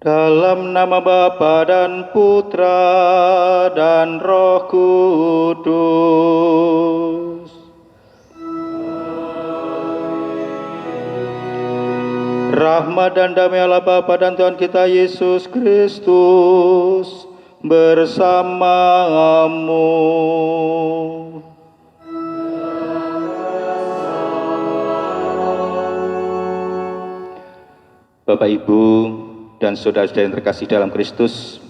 Dalam nama Bapa dan Putra dan Roh Kudus. Rahmat dan damai Allah Bapa dan Tuhan kita Yesus Kristus bersamamu. Bapak, Ibu, dan saudara-saudara yang terkasih dalam Kristus,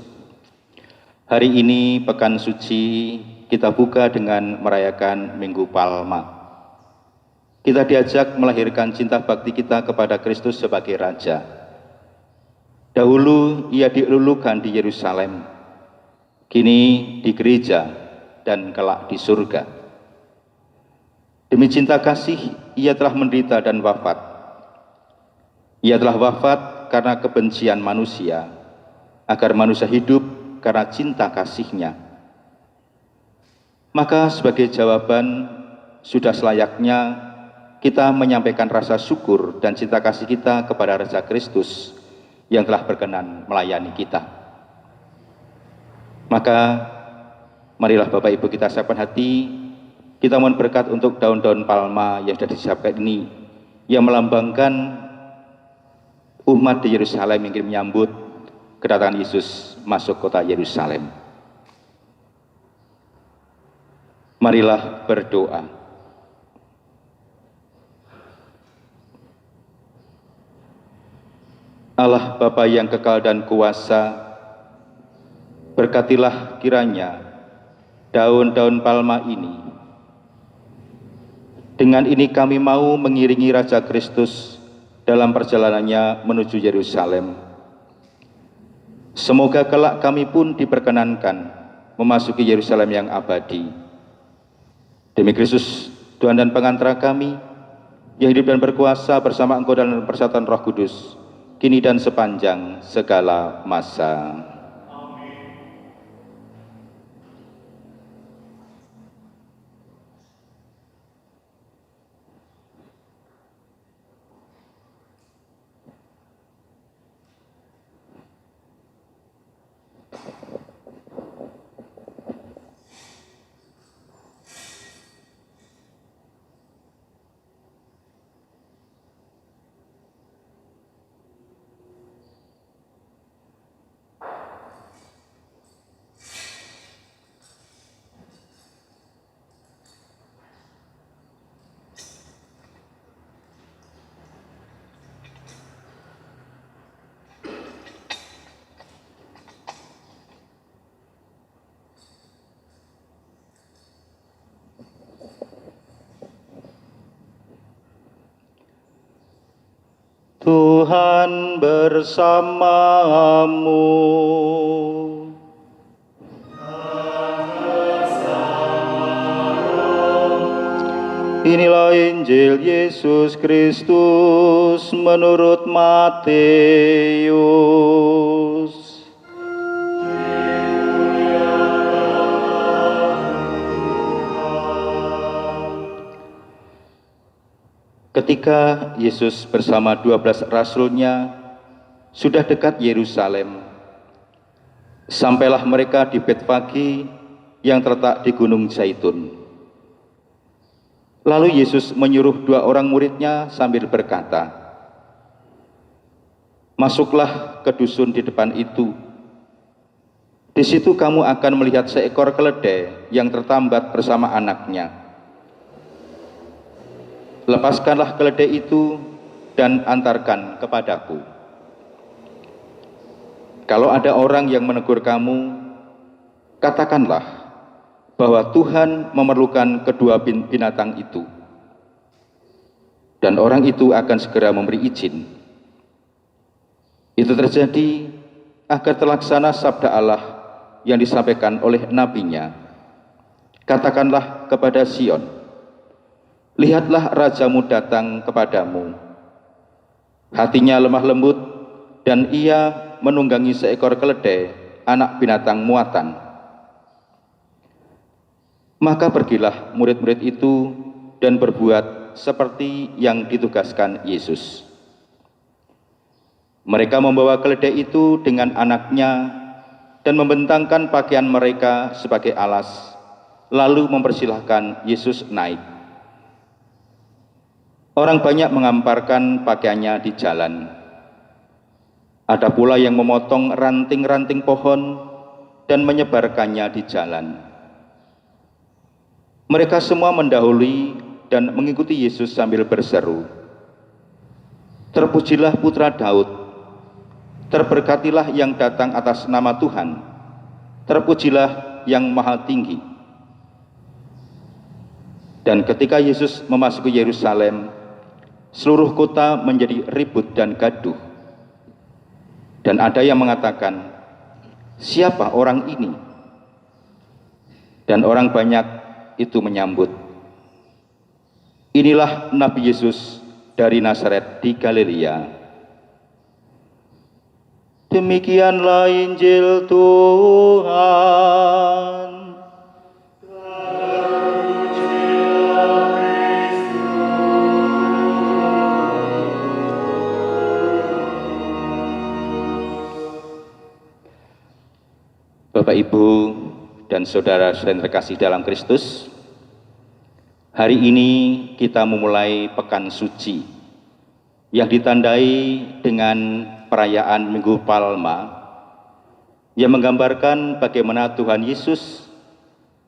hari ini Pekan Suci kita buka dengan merayakan Minggu Palma. Kita diajak melahirkan cinta bakti kita kepada Kristus sebagai Raja. Dahulu ia dilulukan di Yerusalem, kini di gereja dan kelak di surga. Demi cinta kasih ia telah menderita dan wafat. Ia telah wafat karena kebencian manusia, agar manusia hidup karena cinta kasih-Nya. Maka sebagai jawaban, sudah selayaknya kita menyampaikan rasa syukur dan cinta kasih kita kepada Raja Kristus yang telah berkenan melayani kita. Maka marilah Bapak Ibu kita siapkan hati, kita mohon berkat untuk daun-daun palma yang sudah disiapkan ini, yang melambangkan umat di Yerusalem yang ingin menyambut kedatangan Yesus masuk kota Yerusalem. Marilah berdoa. Allah Bapa yang kekal dan kuasa, berkatilah kiranya daun-daun palma ini. Dengan ini kami mau mengiringi Raja Kristus dalam perjalanannya menuju Yerusalem. Semoga kelak kami pun diperkenankan memasuki Yerusalem yang abadi. Demi Kristus, Tuhan dan pengantara kami, yang hidup dan berkuasa bersama Engkau dalam persatuan Roh Kudus, kini dan sepanjang segala masa. Tuhan bersamamu. Inilah Injil Yesus Kristus menurut Matius. Ketika Yesus bersama 12 rasul-Nya sudah dekat Yerusalem, sampailah mereka di Betfage yang terletak di Gunung Zaitun. Lalu Yesus menyuruh 2 orang murid-Nya sambil berkata, "Masuklah ke dusun di depan itu. Di situ kamu akan melihat seekor keledai yang tertambat bersama anaknya. Lepaskanlah keledai itu dan antarkan kepadaku. Kalau ada orang yang menegur kamu, katakanlah bahwa Tuhan memerlukan kedua binatang itu, dan orang itu akan segera memberi izin. Itu terjadi agar terlaksana sabda Allah yang disampaikan oleh nabinya. Katakanlah kepada Sion, lihatlah rajamu datang kepadamu. Hatinya lemah lembut dan ia menunggangi seekor keledai, anak binatang muatan." Maka pergilah murid-murid itu dan berbuat seperti yang ditugaskan Yesus. Mereka membawa keledai itu dengan anaknya dan membentangkan pakaian mereka sebagai alas, lalu mempersilahkan Yesus naik. Orang banyak mengamparkan pakaiannya di jalan. Ada pula yang memotong ranting-ranting pohon dan menyebarkannya di jalan. Mereka semua mendahului dan mengikuti Yesus sambil berseru, "Terpujilah Putra Daud, terberkatilah yang datang atas nama Tuhan, terpujilah yang Maha Tinggi." Dan ketika Yesus memasuki Yerusalem, seluruh kota menjadi ribut dan gaduh. Dan ada yang mengatakan, "Siapa orang ini?" Dan orang banyak itu menyambut, "Inilah Nabi Yesus dari Nazaret di Galilea." Demikianlah Injil Tuhan. Bapak, Ibu, dan saudara-saudara yang terkasih dalam Kristus, hari ini kita memulai Pekan Suci yang ditandai dengan perayaan Minggu Palma yang menggambarkan bagaimana Tuhan Yesus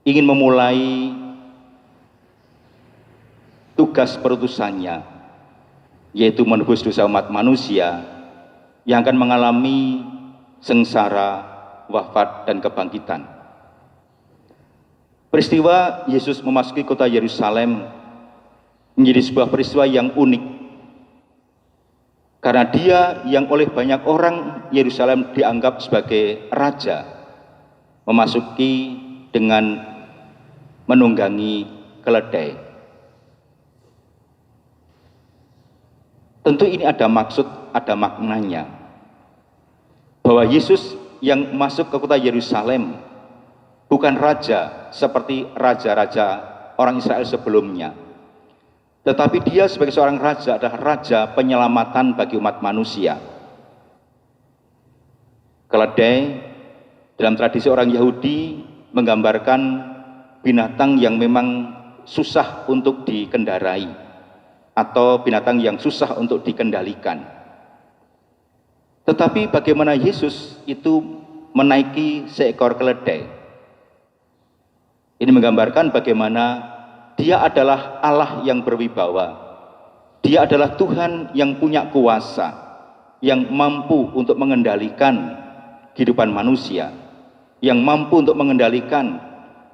ingin memulai tugas perutusannya, yaitu menebus dosa umat manusia yang akan mengalami sengsara, wafat, dan kebangkitan. Peristiwa Yesus memasuki kota Yerusalem menjadi sebuah peristiwa yang unik, karena dia yang oleh banyak orang Yerusalem dianggap sebagai raja, memasuki dengan menunggangi keledai. Tentu ini ada maksud, ada maknanya, bahwa Yesus yang masuk ke kota Yerusalem bukan raja seperti raja-raja orang Israel sebelumnya, tetapi dia sebagai seorang raja adalah raja penyelamatan bagi umat manusia. Keledai dalam tradisi orang Yahudi menggambarkan binatang yang memang susah untuk dikendarai atau binatang yang susah untuk dikendalikan. Tetapi bagaimana Yesus itu menaiki seekor keledai? Ini menggambarkan bagaimana dia adalah Allah yang berwibawa. Dia adalah Tuhan yang punya kuasa, yang mampu untuk mengendalikan kehidupan manusia, yang mampu untuk mengendalikan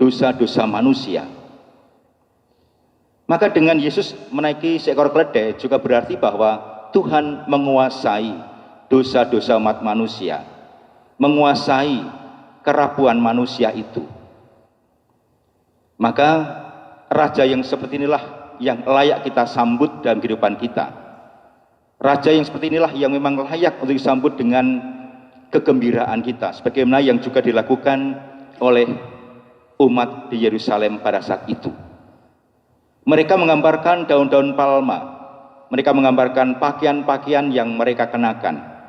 dosa-dosa manusia. Maka dengan Yesus menaiki seekor keledai juga berarti bahwa Tuhan menguasai dosa-dosa umat manusia, menguasai kerapuan manusia itu. Maka raja yang seperti inilah yang layak kita sambut dalam kehidupan kita. Raja yang seperti inilah yang memang layak untuk disambut dengan kegembiraan kita, sebagaimana yang juga dilakukan oleh umat di Yerusalem pada saat itu. Mereka menggambarkan daun-daun palma, mereka menggambarkan pakaian-pakaian yang mereka kenakan.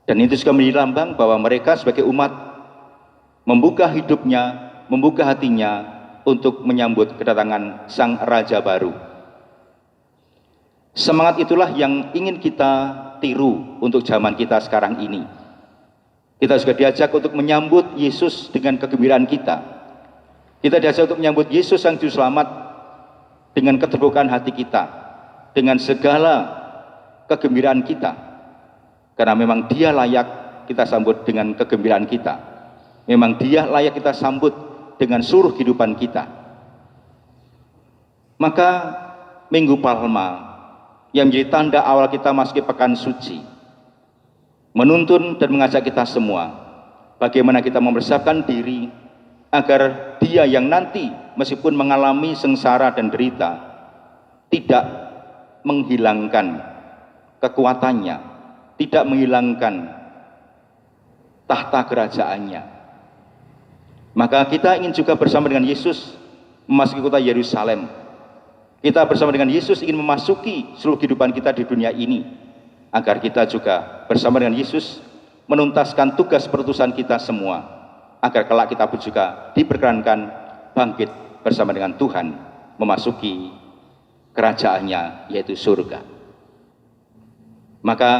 Dan itu juga menjadi lambang bahwa mereka sebagai umat membuka hidupnya, membuka hatinya untuk menyambut kedatangan Sang Raja baru. Semangat itulah yang ingin kita tiru untuk zaman kita sekarang ini. Kita juga diajak untuk menyambut Yesus dengan kegembiraan kita. Kita diajak untuk menyambut Yesus Sang Juru Selamat dengan keterbukaan hati kita, dengan segala kegembiraan kita. Karena memang dia layak kita sambut dengan kegembiraan kita. Memang dia layak kita sambut dengan seluruh kehidupan kita. Maka Minggu Palma yang menjadi tanda awal kita masuki Pekan Suci menuntun dan mengajak kita semua bagaimana kita mempersiapkan diri agar dia yang nanti meskipun mengalami sengsara dan derita tidak menghilangkan kekuatannya, tidak menghilangkan tahta kerajaannya. Maka kita ingin juga bersama dengan Yesus memasuki kota Yerusalem. Kita bersama dengan Yesus ingin memasuki seluruh kehidupan kita di dunia ini. agar kita juga bersama dengan Yesus menuntaskan tugas perutusan kita semua, agar kelak kita pun juga diperkenankan bangkit bersama dengan Tuhan memasuki kerajaannya, yaitu surga. Maka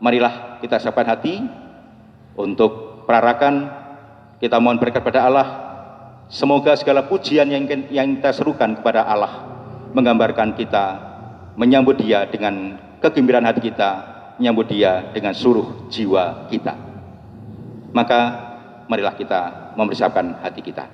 marilah kita siapkan hati untuk perarakan. Kita mohon berkat pada Allah, semoga segala pujian yang kita serukan kepada Allah menggambarkan kita menyambut Dia dengan kegembiraan hati kita, menyambut Dia dengan seluruh jiwa kita. Maka marilah kita mempersiapkan hati kita.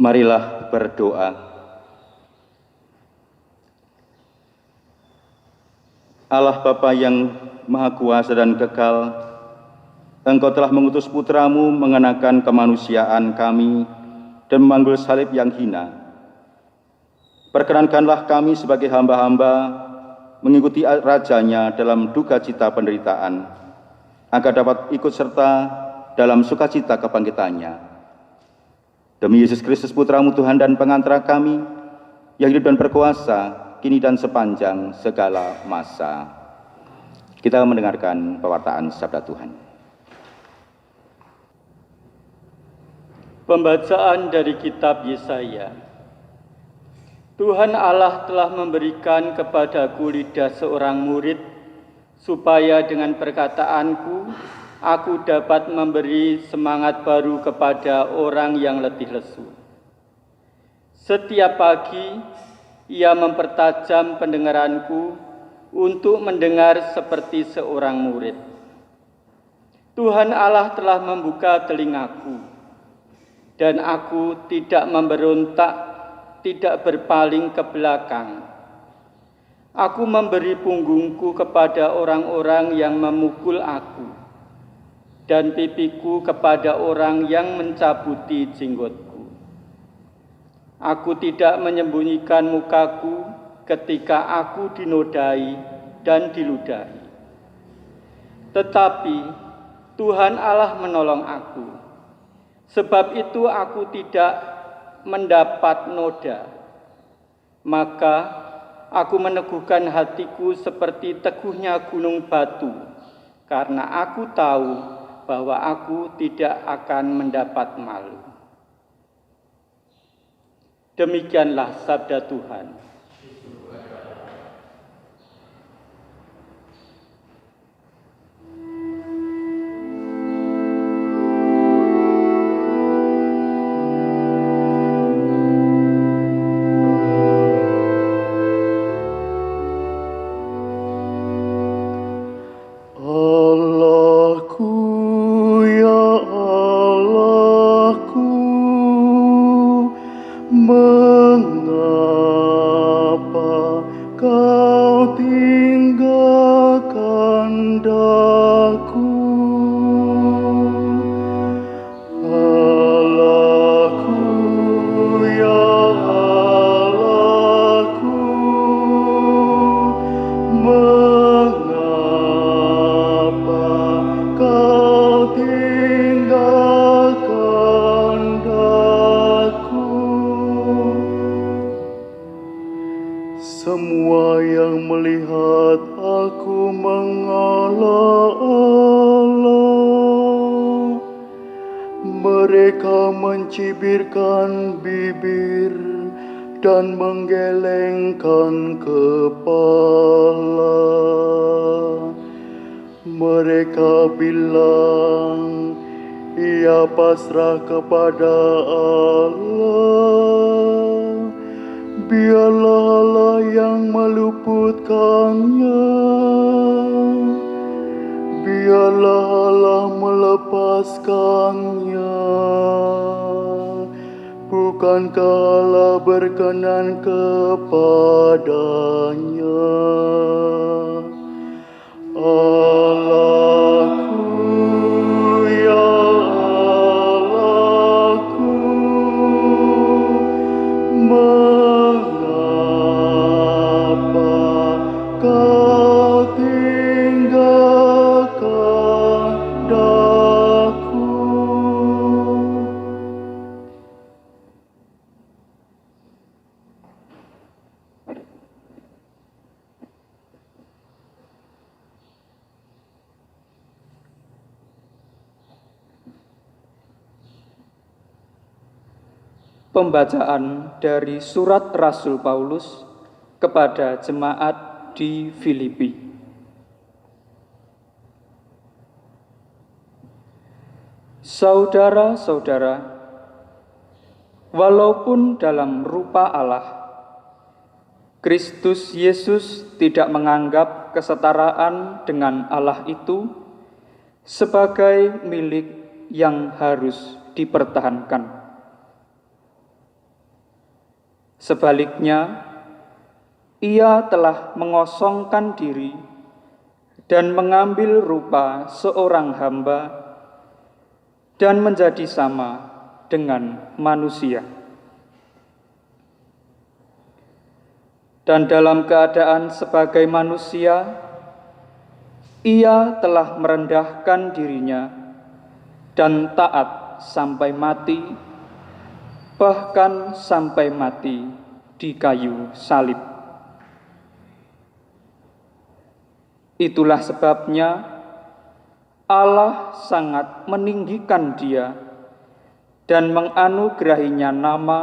Marilah berdoa. Allah Bapa yang Maha Kuasa dan Kekal, Engkau telah mengutus Putramu mengenakan kemanusiaan kami dan memanggul salib yang hina. Perkenankanlah kami sebagai hamba-hamba mengikuti Rajanya dalam duka cita penderitaan, agar dapat ikut serta dalam sukacita kebangkitannya. Demi Yesus Kristus Putramu Tuhan dan pengantara kami, yang hidup dan berkuasa, kini dan sepanjang segala masa. Kita mendengarkan pewartaan sabda Tuhan. Pembacaan dari kitab Yesaya. Tuhan Allah telah memberikan kepadaku lidah seorang murid, supaya dengan perkataanku aku dapat memberi semangat baru kepada orang yang letih lesu. Setiap pagi, ia mempertajam pendengaranku untuk mendengar seperti seorang murid. Tuhan Allah telah membuka telingaku, dan aku tidak memberontak, tidak berpaling ke belakang. Aku memberi punggungku kepada orang-orang yang memukul aku, dan pipiku kepada orang yang mencabuti jenggotku. Aku tidak menyembunyikan mukaku ketika aku dinodai dan diludahi. Tetapi Tuhan Allah menolong aku. Sebab itu aku tidak mendapat noda. Maka aku meneguhkan hatiku seperti teguhnya gunung batu, karena aku tahu bahwa aku tidak akan mendapat malu. Demikianlah sabda Tuhan. yang melihat aku mengolah-olah. Mereka mencibirkan bibir dan menggelengkan kepala. Mereka bilang, ia pasrah kepada Allah. Biarlah Allah yang meluputkannya. Biarlah Allah melepaskannya. Bukankah Allah berkenan kepadanya? Allahku, ya Allahku, mengapa kau tinggalkan daku? Pembacaan dari surat Rasul Paulus kepada jemaat di Filipi. Saudara-saudara, walaupun dalam rupa Allah, Kristus Yesus tidak menganggap kesetaraan dengan Allah itu sebagai milik yang harus dipertahankan. Sebaliknya, ia telah mengosongkan diri dan mengambil rupa seorang hamba dan menjadi sama dengan manusia. Dan dalam keadaan sebagai manusia, ia telah merendahkan dirinya dan taat sampai mati, bahkan sampai mati di kayu salib. Itulah sebabnya Allah sangat meninggikan dia dan menganugerahinya nama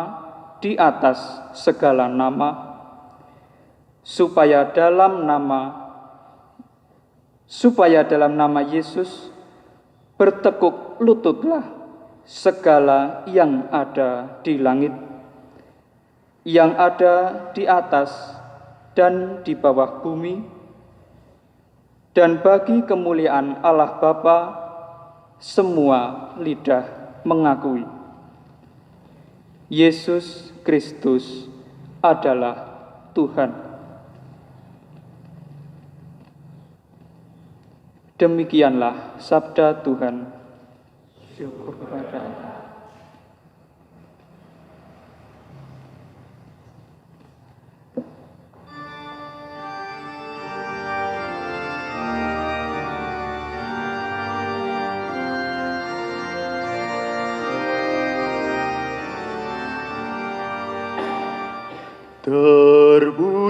di atas segala nama, supaya dalam nama Yesus bertekuk lututlah segala yang ada di langit, yang ada di atas dan di bawah bumi, dan bagi kemuliaan Allah Bapa semua lidah mengakui Yesus Kristus adalah Tuhan. Demikianlah sabda Tuhan. Syukur kepada Allah.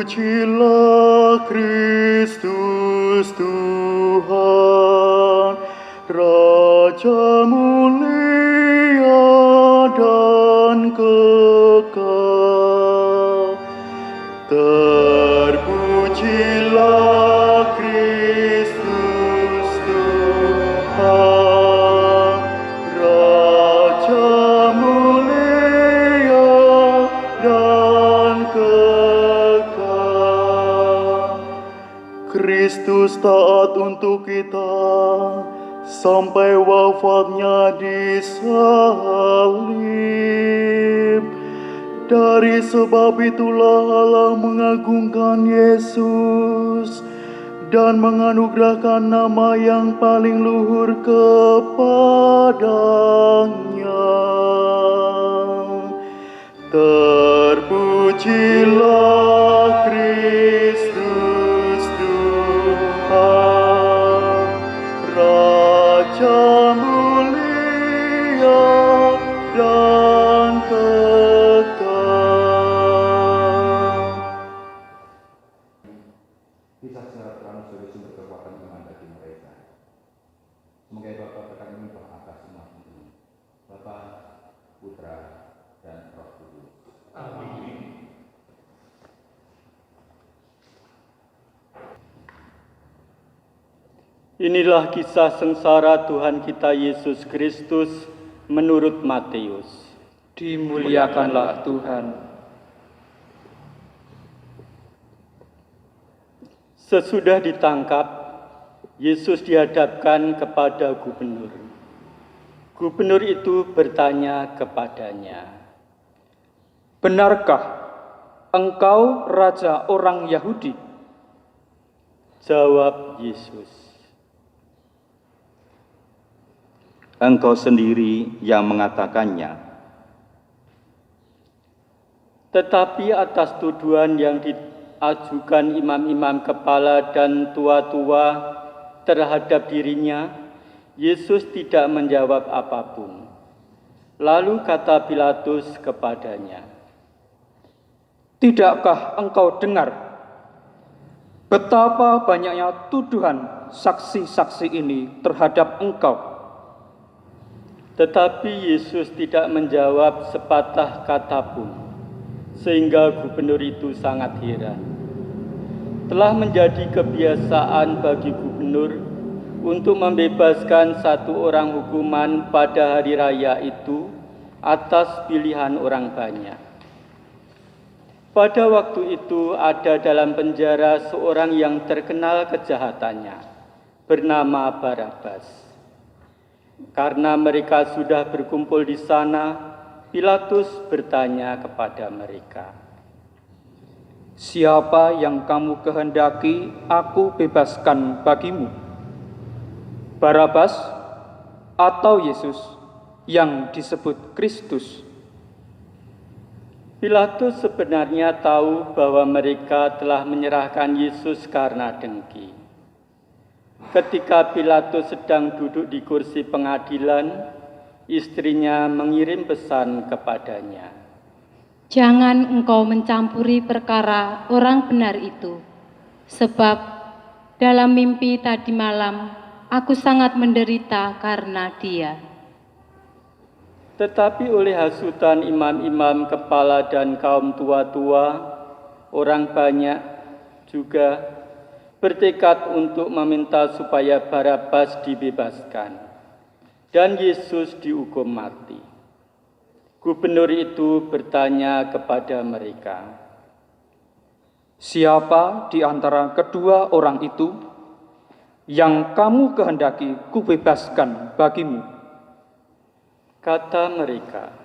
Terpujilah Kristus Tuhan, Raja mulia dan kekal. Terpujilah Kristus Tuhan, Raja mulia dan kekal. Kristus taat untuk kita sampai wafatnya di salib. Dari sebab itulah Allah mengagungkan Yesus dan menganugerahkan nama yang paling luhur kepadanya. Terpujilah Kristus Tuhan, Raja mulia dan kekal. Inilah kisah sengsara Tuhan kita Yesus Kristus menurut Matius. Dimuliakanlah Tuhan. Sesudah ditangkap, Yesus dihadapkan kepada gubernur. Gubernur itu bertanya kepadanya, Benarkah engkau raja orang Yahudi? jawab Yesus, Engkau sendiri yang mengatakannya. tetapi atas tuduhan yang diajukan imam-imam kepala dan tua-tua terhadap dirinya, Yesus tidak menjawab apapun. Lalu kata Pilatus kepadanya, Tidakkah engkau dengar betapa banyaknya tuduhan saksi-saksi ini terhadap engkau? Tetapi Yesus tidak menjawab sepatah kata pun, sehingga gubernur itu sangat heran. Telah menjadi kebiasaan bagi gubernur untuk membebaskan satu orang hukuman pada hari raya itu atas pilihan orang banyak. Pada waktu itu ada dalam penjara seorang yang terkenal kejahatannya, bernama Barabas. Karena mereka sudah berkumpul di sana, Pilatus bertanya kepada mereka, Siapa yang kamu kehendaki aku bebaskan bagimu? Barabas atau Yesus yang disebut Kristus? Pilatus sebenarnya tahu bahwa mereka telah menyerahkan Yesus karena dengki. Ketika Pilatus sedang duduk di kursi pengadilan, istrinya mengirim pesan kepadanya. Jangan engkau mencampuri perkara orang benar itu, sebab dalam mimpi tadi malam aku sangat menderita karena dia. Tetapi oleh hasutan imam-imam kepala dan kaum tua-tua, orang banyak juga bertekad untuk meminta supaya Barabas dibebaskan dan Yesus dihukum mati. Gubernur itu bertanya kepada mereka, Siapa di antara kedua orang itu yang kamu kehendaki kubebaskan bagimu? Kata mereka,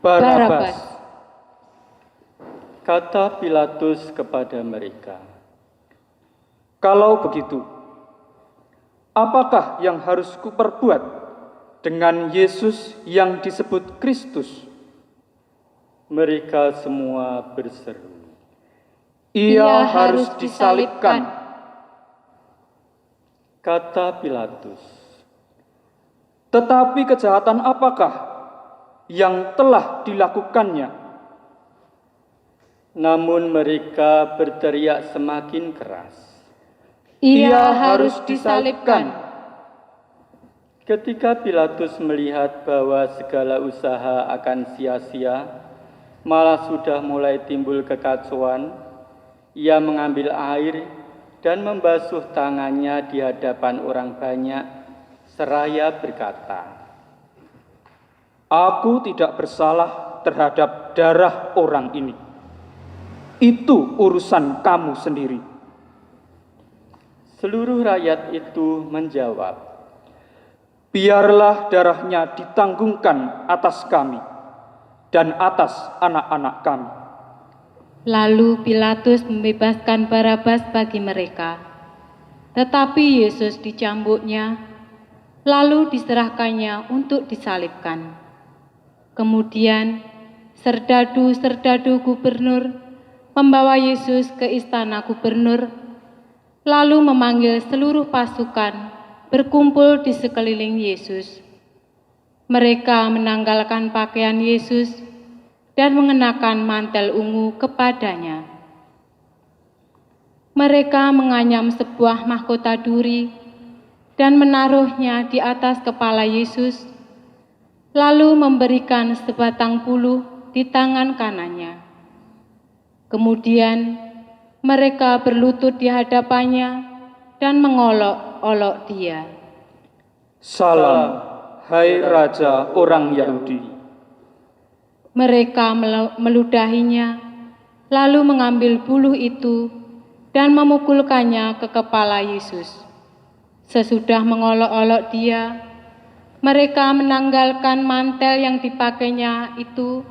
Barabas. Kata Pilatus kepada mereka, Kalau begitu, apakah yang harus kuperbuat dengan Yesus yang disebut Kristus? mereka semua berseru, Ia harus disalibkan. Kata Pilatus, Tetapi kejahatan apakah yang telah dilakukannya? namun mereka berteriak semakin keras. Ia harus disalibkan. Ketika Pilatus melihat bahwa segala usaha akan sia-sia, malah sudah mulai timbul kekacauan, ia mengambil air dan membasuh tangannya di hadapan orang banyak, seraya berkata, Aku tidak bersalah terhadap darah orang ini. Itu urusan kamu sendiri. Seluruh rakyat itu menjawab, Biarlah darahnya ditanggungkan atas kami dan atas anak-anak kami. Lalu Pilatus membebaskan Barabas bagi mereka. Tetapi Yesus dicambuknya, lalu diserahkannya untuk disalibkan. Kemudian serdadu-serdadu gubernur membawa Yesus ke istana gubernur, lalu memanggil seluruh pasukan berkumpul di sekeliling Yesus. Mereka menanggalkan pakaian Yesus dan mengenakan mantel ungu kepadanya. Mereka menganyam sebuah mahkota duri dan menaruhnya di atas kepala Yesus, lalu memberikan sebatang buluh di tangan kanannya. Kemudian mereka berlutut di hadapannya dan mengolok mengolok-olok dia. Salam, hai Raja orang Yahudi. Mereka meludahinya, lalu mengambil buluh itu dan memukulkannya ke kepala Yesus. Sesudah mengolok-olok dia, mereka menanggalkan mantel yang dipakainya itu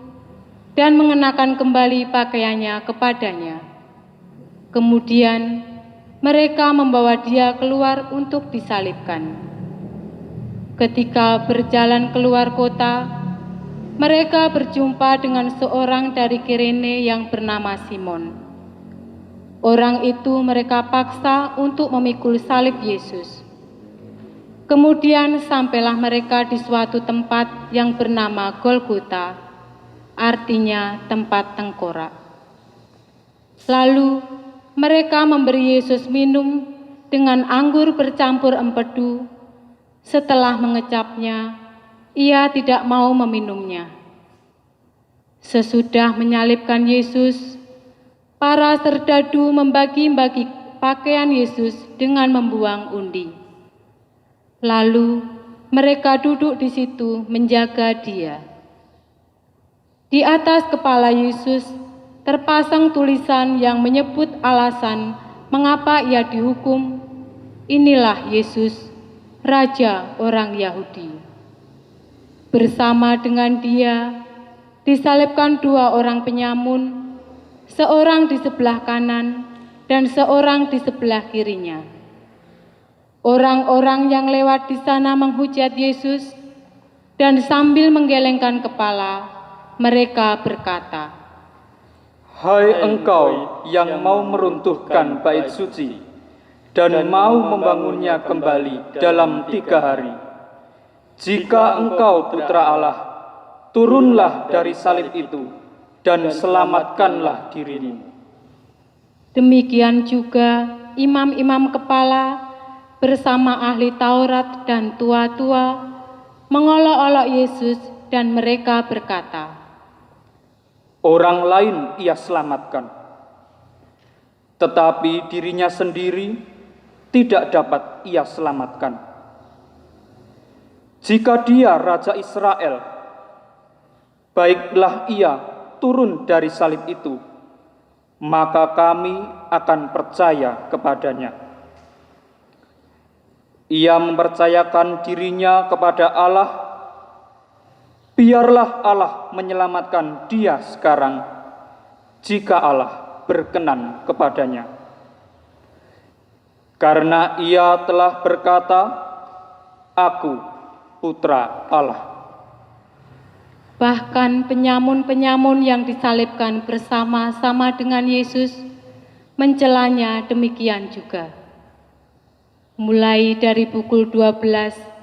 dan mengenakan kembali pakaiannya kepadanya. Kemudian mereka membawa dia keluar untuk disalibkan. Ketika berjalan keluar kota, mereka berjumpa dengan seorang dari Kirene yang bernama Simon. Orang itu mereka paksa untuk memikul salib Yesus. Kemudian sampailah mereka di suatu tempat yang bernama Golgota, artinya tempat tengkorak. Lalu mereka memberi Yesus minum dengan anggur bercampur empedu. Setelah mengecapnya, ia tidak mau meminumnya. Sesudah menyalibkan Yesus, para serdadu membagi-bagi pakaian Yesus dengan membuang undi. Lalu mereka duduk di situ menjaga dia. Di atas kepala Yesus terpasang tulisan yang menyebut alasan mengapa ia dihukum. Inilah Yesus, Raja orang Yahudi. Bersama dengan dia disalibkan dua orang penyamun, seorang di sebelah kanan dan seorang di sebelah kirinya. Orang-orang yang lewat di sana menghujat Yesus dan sambil menggelengkan kepala, mereka berkata, Hai engkau yang mau meruntuhkan bait suci dan mau membangunnya kembali dalam 3 hari. Jika engkau putra Allah, turunlah dari salib itu dan selamatkanlah dirimu. Demikian juga imam-imam kepala bersama ahli Taurat dan tua-tua mengolok-olok Yesus dan mereka berkata, Orang lain ia selamatkan, tetapi dirinya sendiri tidak dapat ia selamatkan. Jika dia Raja Israel, baiklah ia turun dari salib itu, maka kami akan percaya kepadanya. Ia mempercayakan dirinya kepada Allah. Biarlah Allah menyelamatkan dia sekarang, jika Allah berkenan kepadanya. Karena ia telah berkata, Aku putra Allah. Bahkan penyamun-penyamun yang disalibkan bersama-sama dengan Yesus mencelanya demikian juga. Mulai dari pukul 12,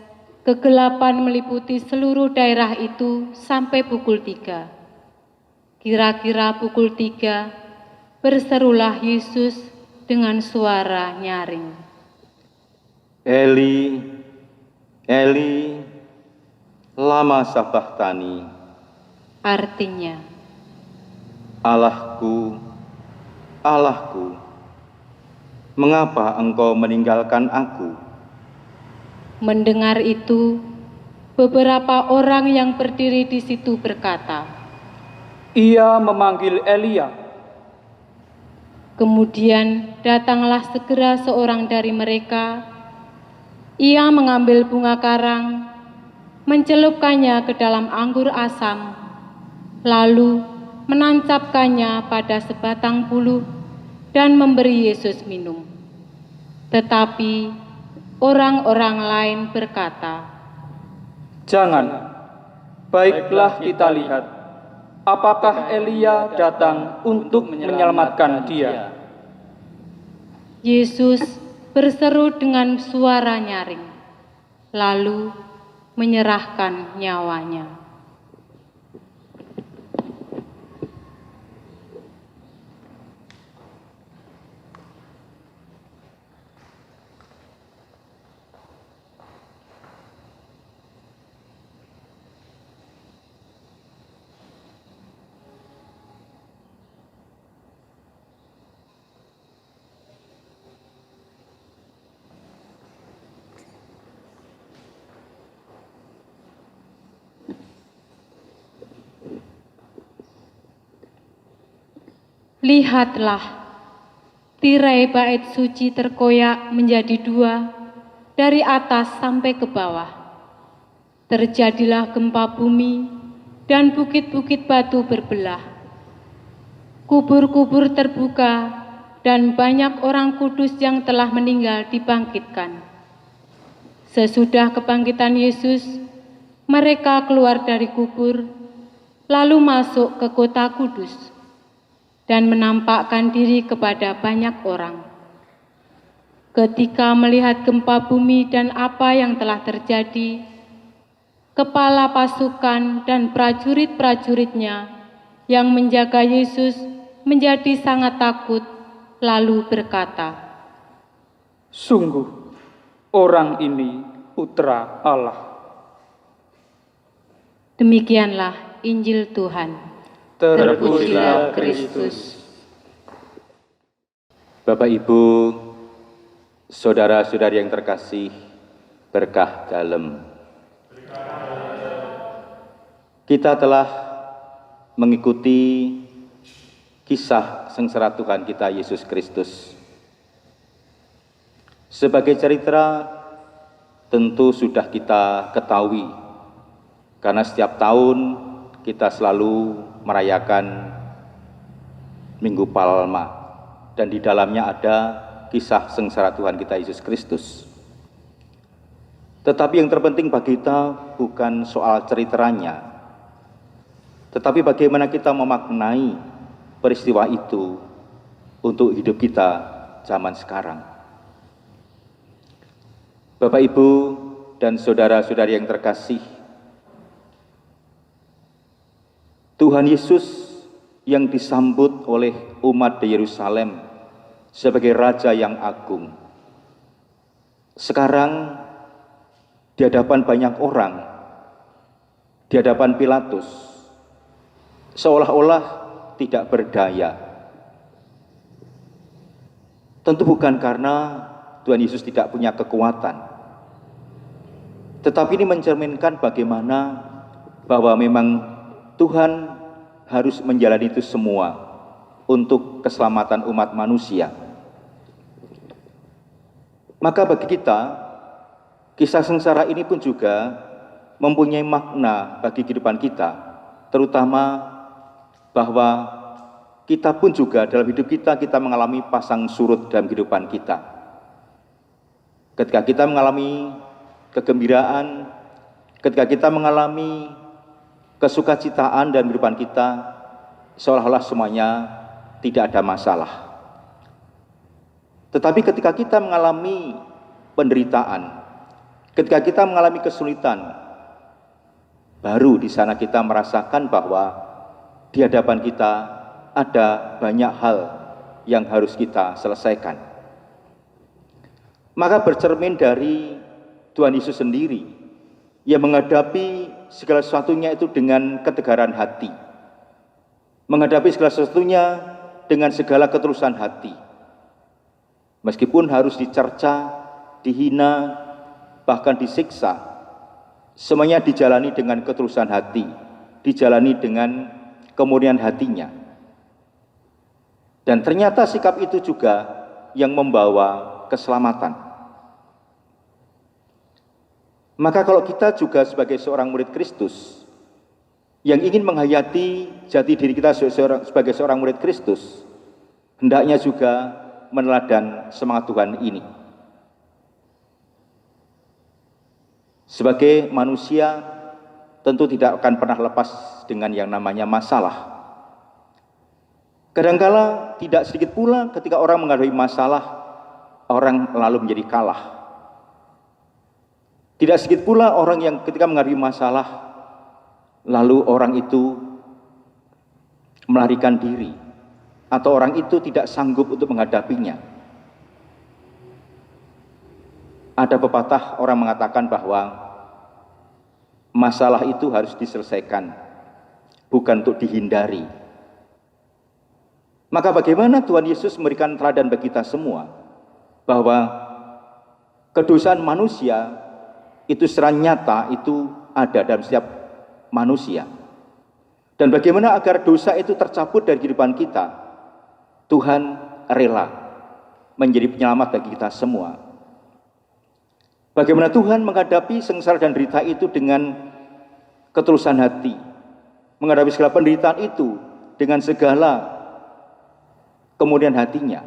kegelapan meliputi seluruh daerah itu sampai pukul 3. Kira-kira pukul 3, berserulah Yesus dengan suara nyaring. Eli, Eli, lama sabachthani. Artinya, Allahku, Allahku, mengapa engkau meninggalkan aku? mendengar itu, beberapa orang yang berdiri di situ berkata, Ia memanggil Elia. Kemudian datanglah segera seorang dari mereka. Ia mengambil bunga karang, mencelupkannya ke dalam anggur asam, lalu menancapkannya pada sebatang buluh dan memberi Yesus minum. Tetapi orang-orang lain berkata, Jangan, baiklah kita lihat, apakah Elia datang untuk menyelamatkan dia. Yesus berseru dengan suara nyaring, lalu menyerahkan nyawanya. Lihatlah, tirai bait suci terkoyak menjadi dua dari atas sampai ke bawah. Terjadilah gempa bumi dan bukit-bukit batu berbelah. Kubur-kubur terbuka dan banyak orang kudus yang telah meninggal dibangkitkan. Sesudah kebangkitan Yesus, mereka keluar dari kubur, lalu masuk ke kota kudus dan menampakkan diri kepada banyak orang. Ketika melihat gempa bumi dan apa yang telah terjadi, kepala pasukan dan prajurit-prajuritnya yang menjaga Yesus menjadi sangat takut, lalu berkata, Sungguh, orang ini putra Allah. Demikianlah Injil Tuhan. Terpujilah Kristus. Bapak, Ibu, saudara-saudari yang terkasih, berkah dalem. Kita telah mengikuti kisah sengsara Tuhan kita Yesus Kristus. Sebagai cerita tentu sudah kita ketahui, karena setiap tahun kita selalu merayakan Minggu Palma, dan di dalamnya ada kisah sengsara Tuhan kita Yesus Kristus. Tetapi yang terpenting bagi kita bukan soal ceritanya, tetapi bagaimana kita memaknai peristiwa itu untuk hidup kita zaman sekarang. Bapak, Ibu, dan saudara-saudari yang terkasih, Tuhan Yesus yang disambut oleh umat di Yerusalem sebagai Raja yang agung, sekarang di hadapan banyak orang, di hadapan Pilatus, seolah-olah tidak berdaya. Tentu bukan karena Tuhan Yesus tidak punya kekuatan, tetapi ini mencerminkan bagaimana bahwa memang Tuhan harus menjalani itu semua untuk keselamatan umat manusia. Maka bagi kita, kisah sengsara ini pun juga mempunyai makna bagi kehidupan kita, terutama bahwa kita pun juga dalam hidup kita mengalami pasang surut dalam kehidupan kita. Ketika kita mengalami kegembiraan, ketika kita mengalami kesukacitaan dalam kehidupan kita, seolah-olah semuanya tidak ada masalah. Tetapi ketika kita mengalami penderitaan, ketika kita mengalami kesulitan, baru di sana kita merasakan bahwa di hadapan kita ada banyak hal yang harus kita selesaikan. Maka bercermin dari Tuhan Yesus sendiri yang menghadapi segala sesuatunya itu dengan ketegaran hati, menghadapi segala sesuatunya dengan segala ketulusan hati. Meskipun harus dicerca, dihina, bahkan disiksa, semuanya dijalani dengan ketulusan hati, dijalani dengan kemurnian hatinya. Dan ternyata sikap itu juga yang membawa keselamatan. Maka kalau kita juga sebagai seorang murid Kristus yang ingin menghayati jati diri kita sebagai seorang murid Kristus, hendaknya juga meneladan semangat Tuhan ini. Sebagai manusia tentu tidak akan pernah lepas dengan yang namanya masalah. Kadangkala tidak sedikit pula ketika orang menghadapi masalah, orang lalu menjadi kalah. Tidak sedikit pula orang yang ketika menghadapi masalah, lalu orang itu melarikan diri, atau orang itu tidak sanggup untuk menghadapinya. Ada pepatah orang mengatakan bahwa masalah itu harus diselesaikan, bukan untuk dihindari. Maka bagaimana Tuhan Yesus memberikan teladan bagi kita semua, bahwa kedosaan manusia itu secara nyata itu ada dalam setiap manusia. Dan bagaimana agar dosa itu tercabut dari kehidupan kita, Tuhan rela menjadi penyelamat bagi kita semua. Bagaimana Tuhan menghadapi sengsara dan derita itu dengan ketulusan hati, menghadapi segala penderitaan itu dengan segala kemudian hatinya,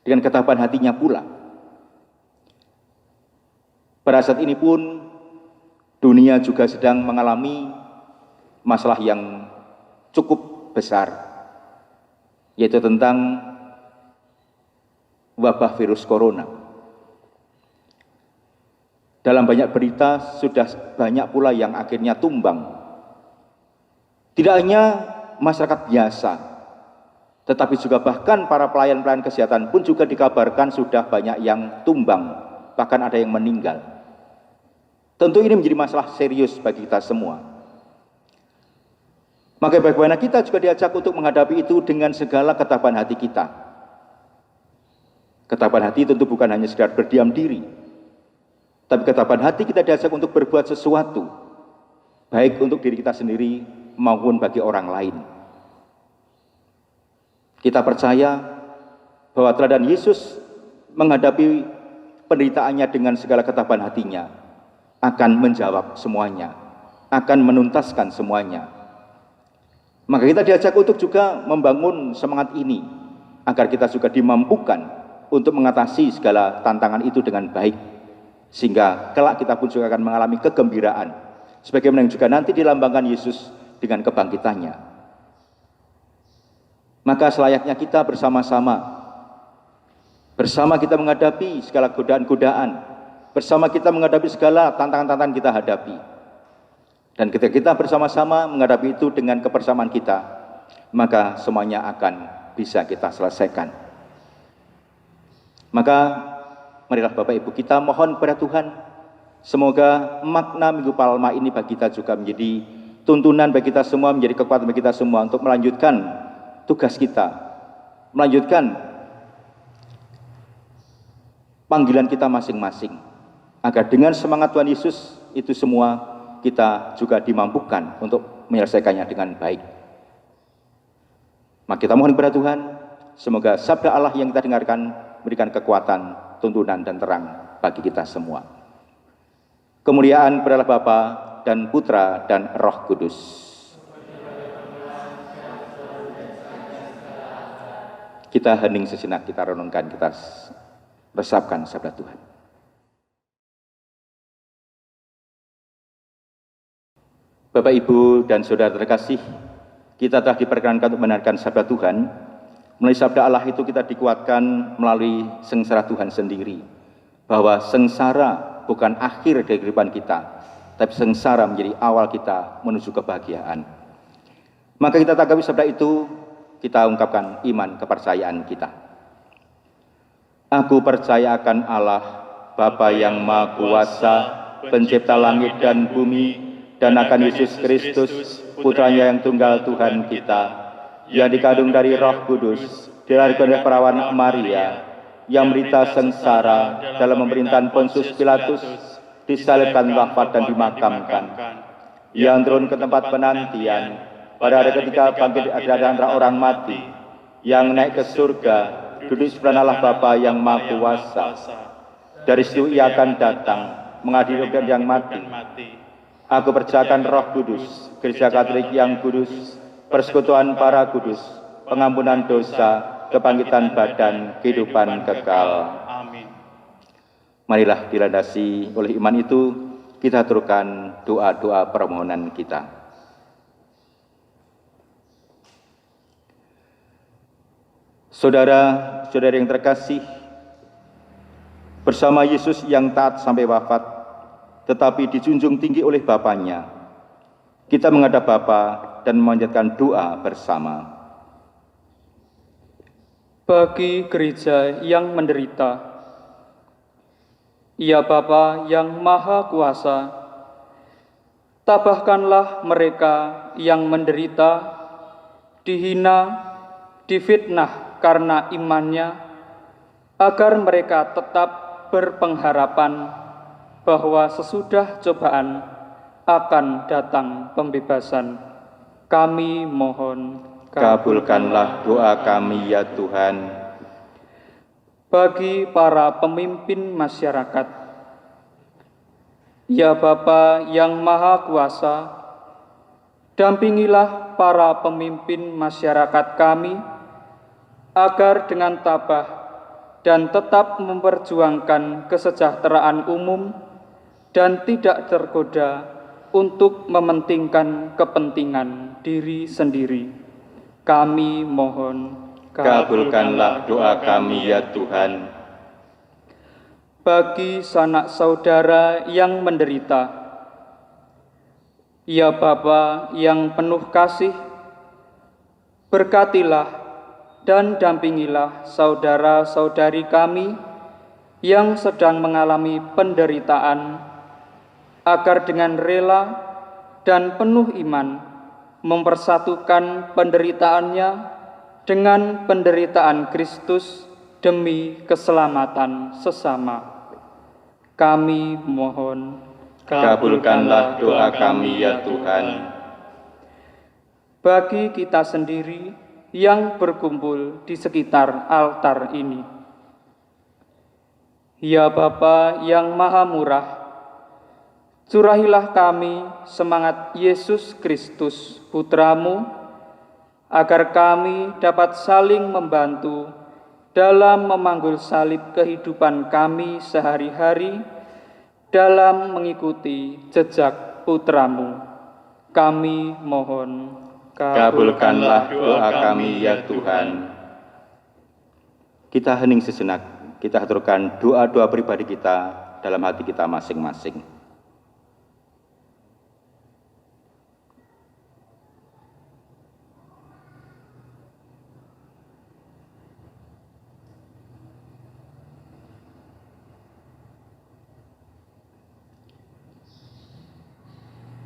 dengan ketabahan hatinya pula. Pada saat ini pun dunia juga sedang mengalami masalah yang cukup besar, yaitu tentang wabah virus corona. Dalam banyak berita sudah banyak pula yang akhirnya tumbang. Tidak hanya masyarakat biasa, tetapi juga bahkan para pelayan-pelayan kesehatan pun juga dikabarkan sudah banyak yang tumbang, bahkan ada yang meninggal. Tentu ini menjadi masalah serius bagi kita semua. Maka bagaimana kita juga diajak untuk menghadapi itu dengan segala ketabahan hati kita. Ketabahan hati tentu bukan hanya sekedar berdiam diri, tapi ketabahan hati kita diajak untuk berbuat sesuatu, baik untuk diri kita sendiri maupun bagi orang lain. Kita percaya bahwa teladan Yesus menghadapi penderitaannya dengan segala ketabahan hatinya akan menjawab semuanya, akan menuntaskan semuanya. Maka kita diajak untuk juga membangun semangat ini, agar kita juga dimampukan untuk mengatasi segala tantangan itu dengan baik, sehingga kelak kita pun juga akan mengalami kegembiraan, sebagaimana yang juga nanti dilambangkan Yesus dengan kebangkitannya. Maka selayaknya kita bersama-sama kita menghadapi segala godaan-godaan, bersama kita menghadapi segala tantangan-tantangan kita hadapi. Dan ketika kita bersama-sama menghadapi itu dengan kebersamaan kita, maka semuanya akan bisa kita selesaikan. Maka marilah Bapak Ibu kita mohon kepada Tuhan, semoga makna Minggu Palma ini bagi kita juga menjadi tuntunan bagi kita semua, menjadi kekuatan bagi kita semua untuk melanjutkan tugas kita, melanjutkan panggilan kita masing-masing, agar dengan semangat Tuhan Yesus itu semua kita juga dimampukan untuk menyelesaikannya dengan baik. Maka kita mohon kepada Tuhan, semoga sabda Allah yang kita dengarkan memberikan kekuatan, tuntunan dan terang bagi kita semua. Kemuliaan kepada Bapa dan Putra dan Roh Kudus. Kita hening sejenak, kita renungkan, kita resapkan sabda Tuhan. Bapak, Ibu, dan Saudara terkasih, kita telah diperkenankan untuk mendengarkan sabda Tuhan. Melalui sabda Allah itu kita dikuatkan melalui sengsara Tuhan sendiri, bahwa sengsara bukan akhir dari kehidupan kita, tapi sengsara menjadi awal kita menuju kebahagiaan. Maka kita tanggapi sabda itu, kita ungkapkan iman kepercayaan kita. Aku percaya akan Allah, Bapa yang Maha Kuasa, pencipta langit dan bumi, dan akan Yesus Kristus, Putranya yang tunggal Tuhan kita, yang dikandung dari Roh Kudus, dilahirkan oleh perawan Maria, yang menderita sengsara dalam pemerintahan Pontius Pilatus, disalibkan, wafat dan dimakamkan, yang turun ke tempat penantian, pada hari ketiga bangkit dari antara orang mati, yang naik ke surga, duduk sebelah Allah Bapa yang Maha Kuasa. Dari situ Ia akan datang mengadili yang mati. Aku percayakan Roh Kudus, Gereja Katolik yang kudus, persekutuan para kudus, pengampunan dosa, kebangkitan badan, kehidupan kekal. Amin. Marilah dilandasi oleh iman itu, kita aturkan doa-doa permohonan kita. Saudara-saudara yang terkasih, bersama Yesus yang taat sampai wafat, tetapi dijunjung tinggi oleh Bapaknya, kita menghadap Bapa dan memanjatkan doa bersama. Bagi gereja yang menderita, Ya Bapa yang Maha Kuasa, tabahkanlah mereka yang menderita, dihina, difitnah karena imannya, agar mereka tetap berpengharapan bahwa sesudah cobaan akan datang pembebasan. Kami mohon. Kabulkanlah doa kami ya Tuhan. Bagi para pemimpin masyarakat, ya Bapa yang Maha Kuasa, dampingilah para pemimpin masyarakat kami agar dengan tabah dan tetap memperjuangkan kesejahteraan umum dan tidak tergoda untuk mementingkan kepentingan diri sendiri. Kami mohon, Kabulkanlah doa kami ya Tuhan. bagi sanak saudara yang menderita, ya Bapa yang penuh kasih, berkatilah dan dampingilah saudara-saudari kami yang sedang mengalami penderitaan, agar dengan rela dan penuh iman mempersatukan penderitaannya dengan penderitaan Kristus demi keselamatan sesama. Kami mohon, Kabulkanlah doa kami ya Tuhan. bagi kita sendiri yang berkumpul di sekitar altar ini, ya Bapa yang Maha Murah, curahilah kami semangat Yesus Kristus, Putra-Mu, agar kami dapat saling membantu dalam memanggul salib kehidupan kami sehari-hari dalam mengikuti jejak Putra-Mu. Kami mohon, Kabulkanlah doa kami ya Tuhan. Kita hening sejenak, kita haturkan doa-doa pribadi kita dalam hati kita masing-masing.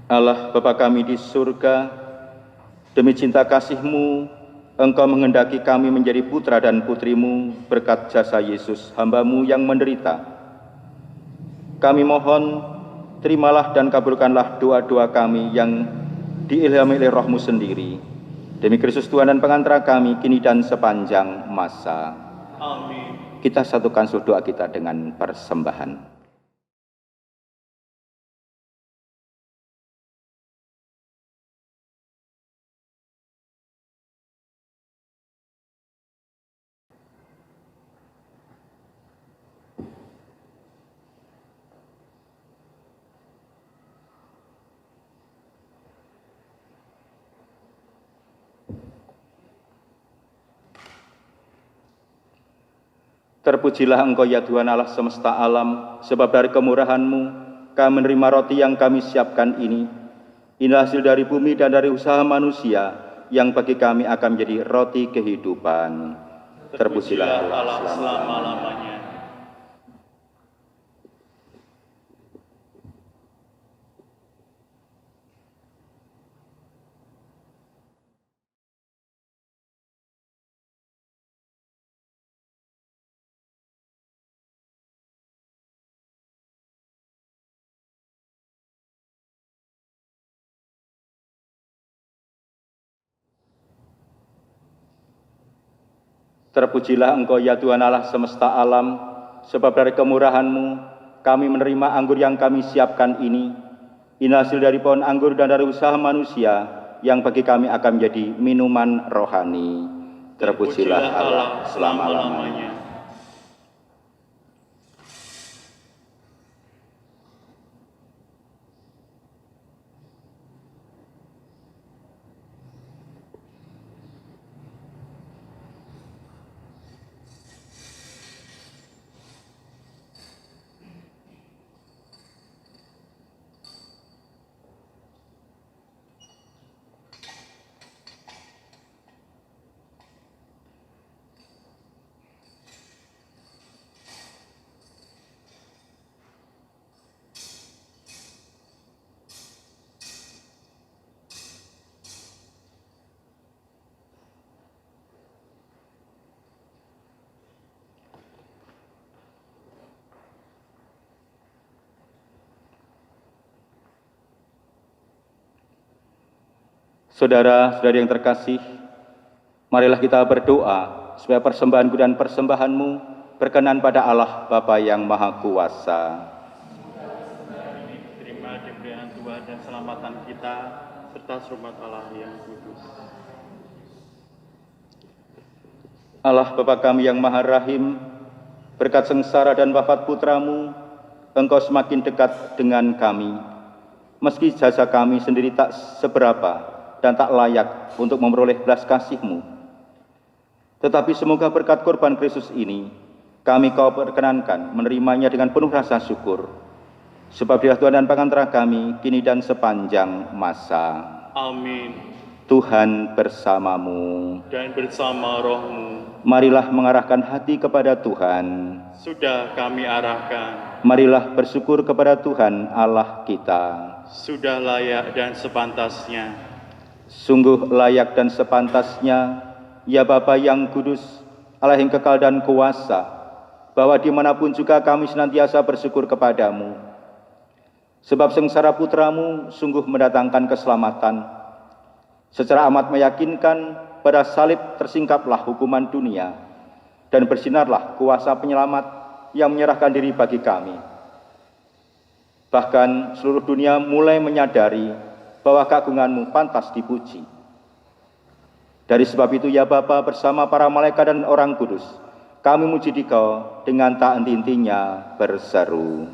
Allah Bapa kami di surga, demi cinta kasih-Mu, Engkau menghendaki kami menjadi putra dan putri-Mu berkat jasa Yesus, hamba-Mu yang menderita. Kami mohon, terimalah dan kabulkanlah doa-doa kami yang diilhami oleh Roh-Mu sendiri. Demi Kristus Tuhan dan pengantara kami, kini dan sepanjang masa. Amin. Kita satukan seluruh doa kita dengan persembahan. Terpujilah Engkau ya Tuhan Allah semesta alam, sebab dari kemurahan-Mu kami menerima roti yang kami siapkan ini. Inilah hasil dari bumi dan dari usaha manusia, yang bagi kami akan menjadi roti kehidupan. Terpujilah Allah selama-lamanya. Terpujilah Engkau ya Tuhan Allah semesta alam, sebab dari kemurahan-Mu kami menerima anggur yang kami siapkan ini. Ini hasil dari pohon anggur dan dari usaha manusia, yang bagi kami akan menjadi minuman rohani. Terpujilah Allah selama-lamanya. Saudara-saudari yang terkasih, Marilah kita berdoa supaya persembahanku dan persembahanmu berkenan pada Allah Bapa yang Maha Kuasa. Terima diberikan Tuhan dan selamatan kita, serta hormat Allah yang kudus. Allah Bapa kami yang Maha Rahim, berkat sengsara dan wafat putramu, Engkau semakin dekat dengan kami. Meski jasa kami sendiri tak seberapa dan tak layak untuk memperoleh belas kasih-Mu, tetapi semoga berkat korban Kristus ini, kami Kau perkenankan menerimanya dengan penuh rasa syukur. Sebab Dia Tuhan dan pengantara kami, kini dan sepanjang masa. Amin. Tuhan bersamamu. Dan bersama rohmu, Marilah mengarahkan hati kepada Tuhan. sudah kami arahkan, Marilah bersyukur kepada Tuhan Allah kita. sudah layak dan sepantasnya. Sungguh layak dan sepantasnya, ya Bapa yang kudus, Allah yang kekal dan kuasa, bahwa dimanapun juga kami senantiasa bersyukur kepadamu. Sebab sengsara putramu sungguh mendatangkan keselamatan. Secara amat meyakinkan, pada salib tersingkaplah hukuman dunia, dan bersinarlah kuasa penyelamat yang menyerahkan diri bagi kami. Bahkan seluruh dunia mulai menyadari bahwa keagungan-Mu pantas dipuji. Dari sebab itu ya Bapa, bersama para malaikat dan orang kudus, kami muji Dikau dengan tak henti-hentinya berseru.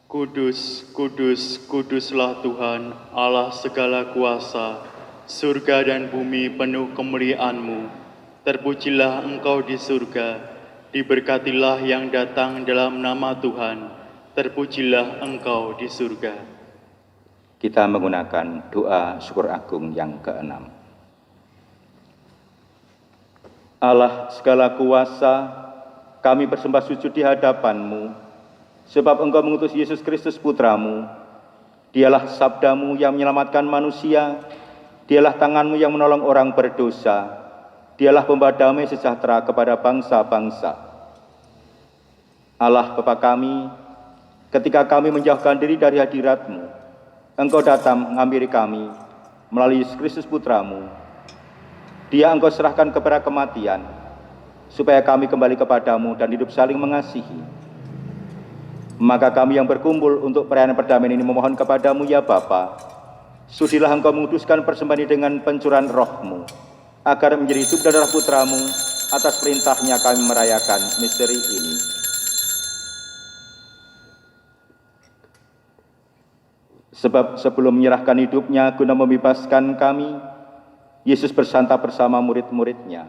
Kudus, kudus, kuduslah Tuhan, Allah segala kuasa. Surga dan bumi penuh kemuliaan-Mu. Terpujilah Engkau di surga, diberkatilah yang datang dalam nama Tuhan. Terpujilah Engkau di surga. Kita menggunakan doa syukur agung yang keenam. Allah segala kuasa, kami bersembah sujud di hadapan-Mu, sebab Engkau mengutus Yesus Kristus Putra-Mu. Dialah sabda-Mu yang menyelamatkan manusia, Dialah tangan-Mu yang menolong orang berdosa, Dialah pembawa damai sejahtera kepada bangsa-bangsa. Allah Bapa kami, ketika kami menjauhkan diri dari hadirat-Mu, Engkau datang menghampiri kami melalui Yesus Kristus Putra-Mu. Dia Engkau serahkan kepada kematian, supaya kami kembali kepadamu dan hidup saling mengasihi. Maka kami yang berkumpul untuk perayaan perdamaian ini memohon kepadamu ya Bapa, sudilah Engkau menguduskan persembahan ini dengan pencurahan roh-Mu, agar menjadi hidup dan darah Putra-Mu. Atas perintahnya kami merayakan misteri ini. Sebab sebelum menyerahkan hidupnya guna membebaskan kami, Yesus bersantap bersama murid-murid-Nya.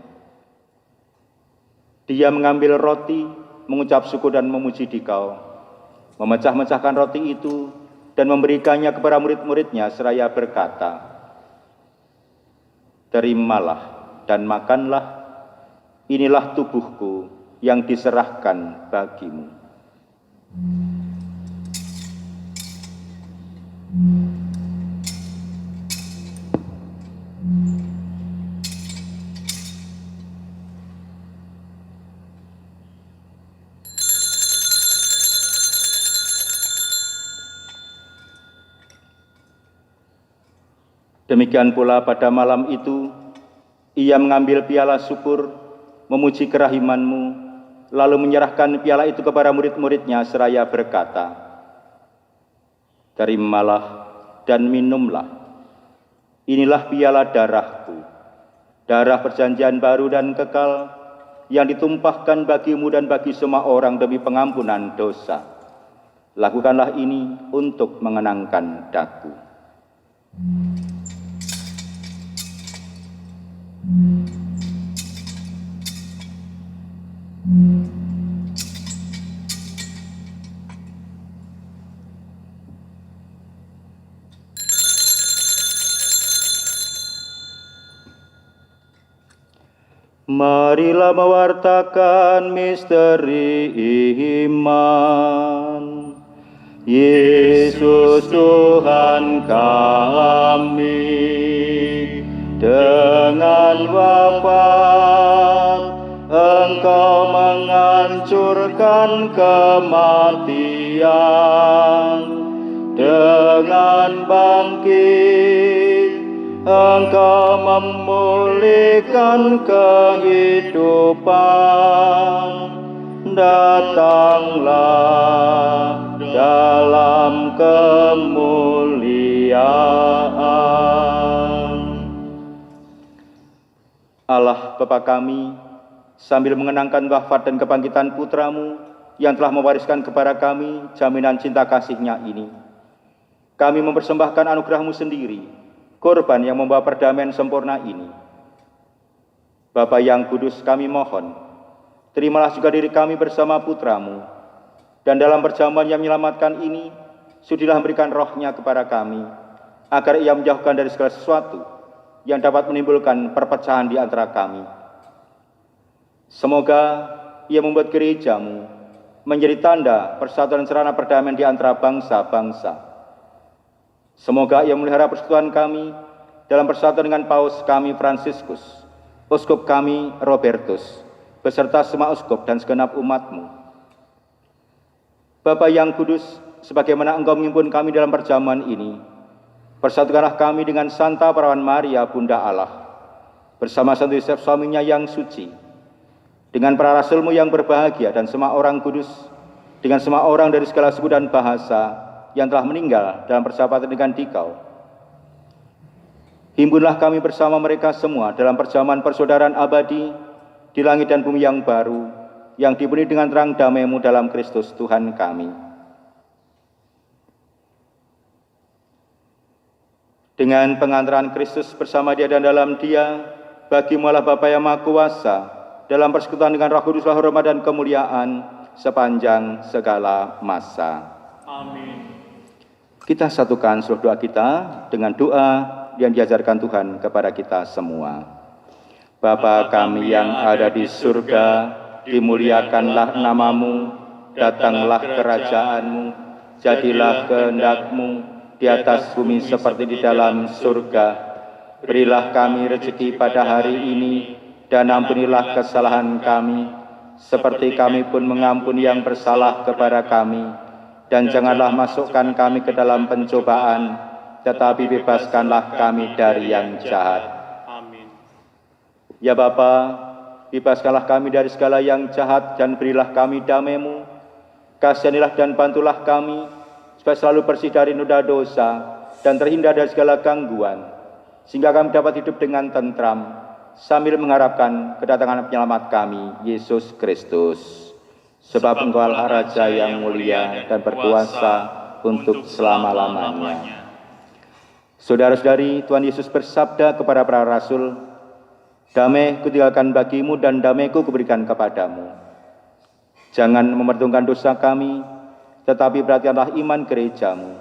Dia mengambil roti, mengucap syukur dan memuji Dikau, memecah-mecahkan roti itu dan memberikannya kepada murid-murid-Nya seraya berkata, "Terimalah dan makanlah, inilah tubuhku yang diserahkan bagimu." Demikian pula pada malam itu, ia mengambil piala syukur, memuji kerahiman-Mu, lalu menyerahkan piala itu kepada murid-murid-Nya seraya berkata, "Terimalah dan minumlah, inilah piala darah-Ku, darah perjanjian baru dan kekal, yang ditumpahkan bagimu dan bagi semua orang demi pengampunan dosa. Lakukanlah ini untuk mengenangkan Daku." Marilah mewartakan misteri iman. Yesus Tuhan kami, dengan wafat Engkau menghancurkan kematian, dengan bangkit Engkau memulihkan kehidupan, datanglah dalam kemuliaan. Allah Bapa kami, sambil mengenangkan wafat dan kebangkitan putra-Mu yang telah mewariskan kepada kami jaminan cinta kasih-Nya ini, kami mempersembahkan anugerah-Mu sendiri, korban yang membawa perdamaian sempurna ini. Bapa yang kudus, kami mohon, terimalah juga diri kami bersama putra-Mu, dan dalam perjamuan yang menyelamatkan ini, sudilah memberikan roh-Nya kepada kami, agar Ia menjauhkan dari segala sesuatu yang dapat menimbulkan perpecahan di antara kami. Semoga Ia membuat gereja-Mu menjadi tanda persatuan dan sarana perdamaian di antara bangsa-bangsa. Semoga Ia memelihara persekutuan kami dalam persatuan dengan Paus kami Fransiskus, Uskup kami Robertus, beserta semua uskup dan segenap umat-Mu. Bapa yang kudus, sebagaimana Engkau mengimpun kami dalam perjamuan ini, persatukanlah kami dengan Santa Perawan Maria, Bunda Allah, bersama Santo Yosef suaminya yang suci, dengan para rasul-Mu yang berbahagia dan semua orang kudus, dengan semua orang dari segala suku dan bahasa yang telah meninggal dalam persahabatan dengan Dikau. Himpunlah kami bersama mereka semua dalam perjamuan persaudaraan abadi di langit dan bumi yang baru, yang dipenuhi dengan terang damai-Mu dalam Kristus Tuhan kami. Dengan pengantaran Kristus bersama Dia dan dalam Dia, bagi-Mu Allah Bapa yang Maha Kuasa, dalam persekutuan dengan Roh Kudus, hormat dan kemuliaan sepanjang segala masa. Amin. Kita satukan seluruh doa kita dengan doa yang diajarkan Tuhan kepada kita semua. Bapa kami yang ada di surga, dimuliakanlah nama-Mu, datanglah kerajaan-Mu, jadilah kehendak-Mu di atas bumi seperti di dalam surga. Berilah kami rezeki pada hari ini, dan ampunilah kesalahan kami, seperti kami pun mengampuni yang bersalah kepada kami. Dan janganlah masukkan kami ke dalam pencobaan, tetapi bebaskanlah kami dari yang jahat. Amin. Ya Bapa, bebaskanlah kami dari segala yang jahat, dan berilah kami damai-Mu. Kasihanilah dan bantulah kami, supaya selalu bersih dari noda dosa, dan terhindar dari segala gangguan, sehingga kami dapat hidup dengan tentram, sambil mengharapkan kedatangan penyelamat kami, Yesus Kristus. Sebab Engkau adalah Raja yang mulia dan berkuasa untuk selama-lamanya. Saudara-saudari, Tuhan Yesus bersabda kepada para rasul, "Damai kutinggalkan bagimu dan damai-Ku kuberikan kepadamu. Jangan memperhitungkan dosa kami, tetapi perhatikanlah iman gereja-Mu.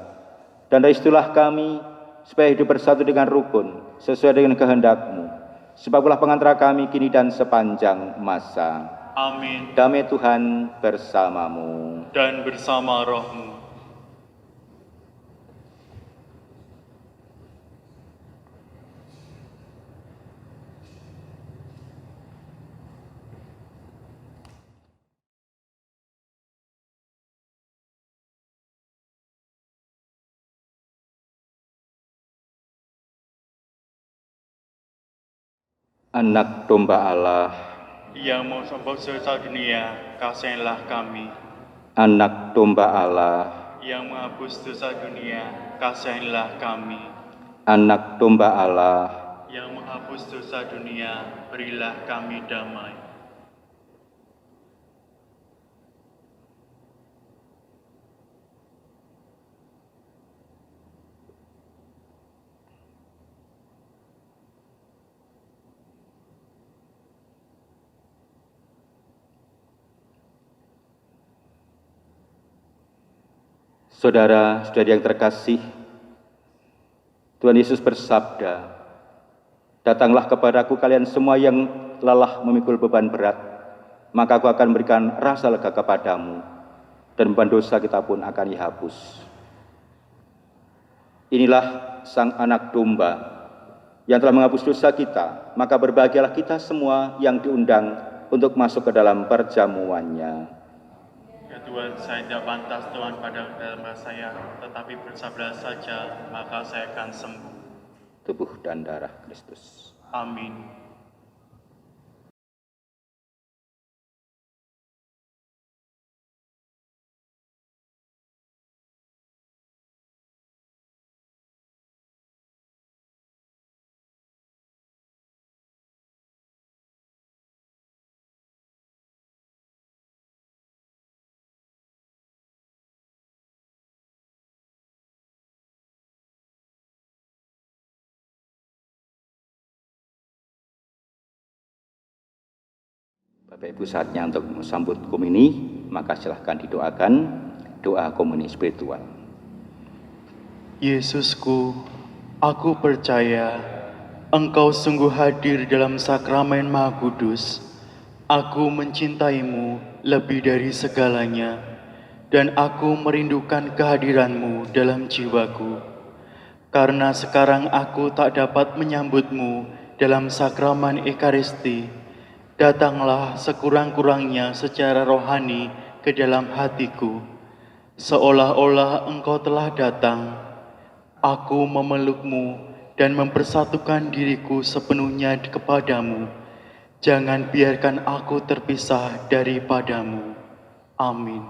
Dan restulah kami, supaya hidup bersatu dengan rukun, sesuai dengan kehendak-Mu. Sebab Engkaulah pengantara kami kini dan sepanjang masa." Amin. Damai Tuhan bersamamu. Dan bersama roh-Mu. Anak domba Allah, Yang mau sembuh dosa dunia, kasihilah kami. anak domba Allah, Yang menghapus dosa dunia, kasihilah kami. anak domba Allah, Yang menghapus dosa dunia, berilah kami damai. saudara-saudari yang terkasih, Tuhan Yesus bersabda, "Datanglah kepadaku kalian semua yang lelah memikul beban berat, maka Aku akan memberikan rasa lega kepadamu, dan beban dosa kita pun akan dihapus." Inilah Sang Anak Domba yang telah menghapus dosa kita, maka berbahagialah kita semua yang diundang untuk masuk ke dalam perjamuannya. Ya Tuhan, saya tidak pantas Tuhan pada dalam saya, tetapi bersabda saja, maka saya akan sembuh. tubuh dan darah Kristus. Amin. Bapak Ibu, saatnya untuk sambut komuni, maka silahkan didoakan doa komuni spiritual. Yesusku, aku percaya Engkau sungguh hadir dalam sakramen Maha Kudus. Aku mencintaimu lebih dari segalanya, dan aku merindukan kehadiranmu dalam jiwaku. Karena sekarang aku tak dapat menyambutmu dalam sakramen Ekaristi, datanglah sekurang-kurangnya secara rohani ke dalam hatiku. Seolah-olah Engkau telah datang, aku memelukmu dan mempersatukan diriku sepenuhnya kepadamu. Jangan biarkan aku terpisah daripadamu. Amin.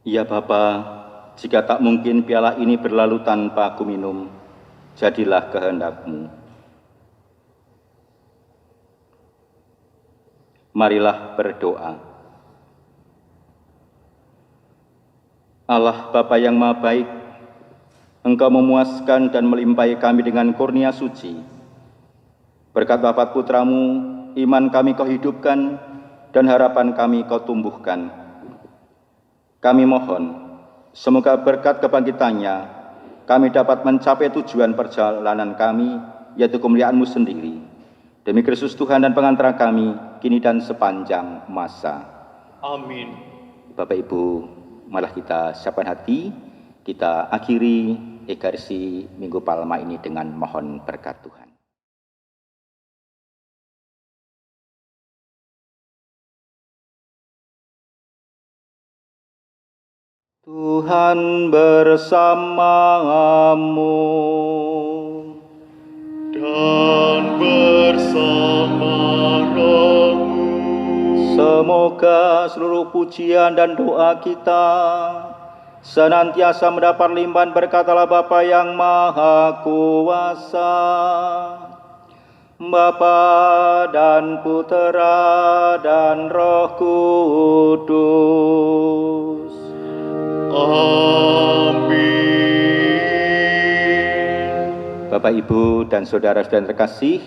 Ya Bapa, jika tak mungkin piala ini berlalu tanpa aku minum, jadilah kehendak-Mu. Marilah berdoa. Allah Bapa yang Maha Baik, Engkau memuaskan dan melimpahi kami dengan kurnia suci. Berkat wafat Putra-Mu, iman kami Kau hidupkan dan harapan kami Kau tumbuhkan. Kami mohon, semoga berkat kebangkitannya, kami dapat mencapai tujuan perjalanan kami, yaitu kemuliaan-Mu sendiri. Demi Kristus Tuhan dan pengantara kami, kini dan sepanjang masa. Amin. Bapak Ibu, malah kita siapkan hati, kita akhiri Ekaristi Minggu Palma ini dengan mohon berkat Tuhan. Tuhan bersamamu Dan bersama rohmu. Semoga seluruh pujian dan doa kita senantiasa mendapat limpahan berkat Allah Bapa yang Maha Kuasa, Bapa dan Putera dan Roh Kudus. Amin. Bapak, Ibu, dan saudara-saudara terkasih,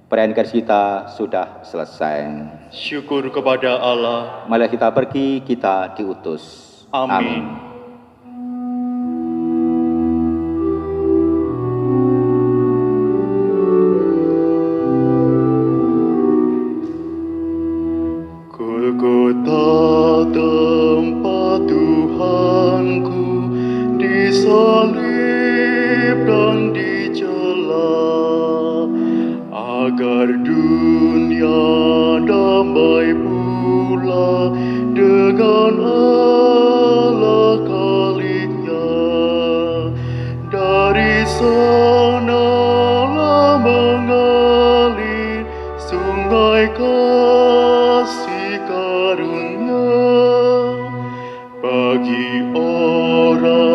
perayaan Ekaristi kita sudah selesai. Syukur kepada Allah. Mari kita pergi, kita diutus. Amin. Golgota tempat Tuhanku disalib dan dicela, agar dunia damai pula dengan Allah kalinya. sanalah mengalir sungai kasih karunia bagi orang